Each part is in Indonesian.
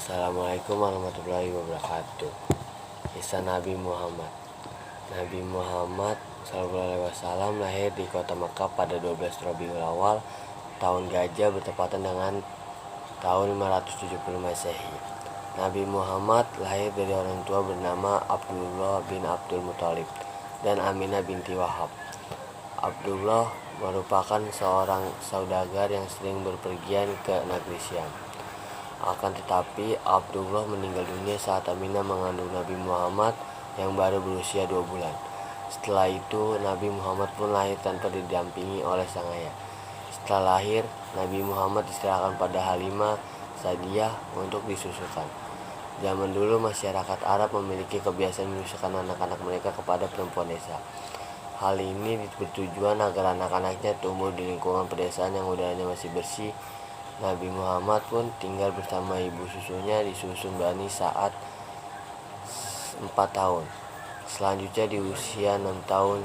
Assalamualaikum warahmatullahi wabarakatuh. Kisah Nabi Muhammad. Nabi Muhammad SAW lahir di kota Makkah pada 12 Rabiul Awal tahun Gajah bertepatan dengan tahun 570 Masehi. Nabi Muhammad lahir dari orang tua bernama Abdullah bin Abdul Muthalib dan Aminah binti Wahab. Abdullah merupakan seorang saudagar yang sering berpergian ke negeri Syam. Akan tetapi Abdullah meninggal dunia saat Aminah mengandung Nabi Muhammad yang baru berusia 2 bulan. Setelah itu Nabi Muhammad pun lahir tanpa didampingi oleh sang ayah. Setelah lahir, Nabi Muhammad diserahkan pada Halimah Sa'diyah untuk disusukan. Zaman dulu masyarakat Arab memiliki kebiasaan menyusukan anak-anak mereka kepada perempuan desa. Hal ini bertujuan agar anak-anaknya tumbuh di lingkungan pedesaan yang udaranya masih bersih. Nabi Muhammad pun tinggal bersama ibu susunya di susun Bani saat 4 tahun. Selanjutnya di usia 6 tahun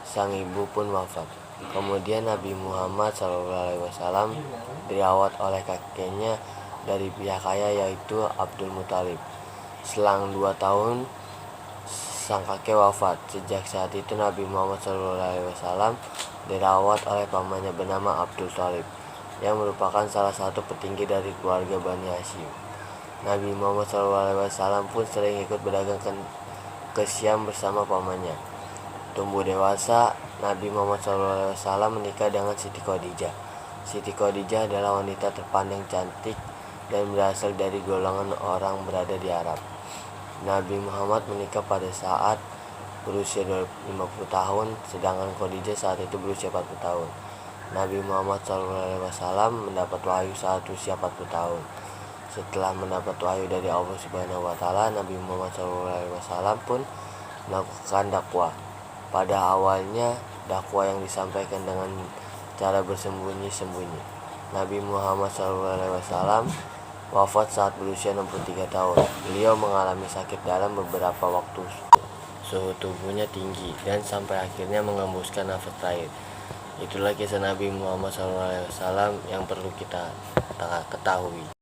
sang ibu pun wafat. Kemudian Nabi Muhammad SAW dirawat oleh kakeknya dari pihak ayah yaitu Abdul Muthalib. Selang 2 tahun sang kakek wafat. Sejak saat itu Nabi Muhammad SAW dirawat oleh pamannya bernama Abdul Thalib yang merupakan salah satu petinggi dari keluarga Bani Hashim. Nabi Muhammad SAW pun sering ikut berdagang ke Syam bersama pamannya. Tumbuh dewasa, Nabi Muhammad SAW menikah dengan Siti Khadijah. Siti Khadijah adalah wanita terpandang cantik dan berasal dari golongan orang berada di Arab. Nabi Muhammad menikah pada saat berusia 50 tahun, sedangkan Khadijah saat itu berusia 40 tahun. Nabi Muhammad SAW mendapat wahyu saat usia 40 tahun. Setelah mendapat wahyu dari Allah Subhanahu wa Ta'ala, Nabi Muhammad SAW pun melakukan dakwah. Pada awalnya, dakwah yang disampaikan dengan cara bersembunyi-sembunyi. Nabi Muhammad SAW wafat saat berusia 63 tahun. Beliau mengalami sakit dalam beberapa waktu. Suhu tubuhnya tinggi dan sampai akhirnya mengembuskan nafas terakhir. Itulah kisah Nabi Muhammad SAW yang perlu kita ketahui.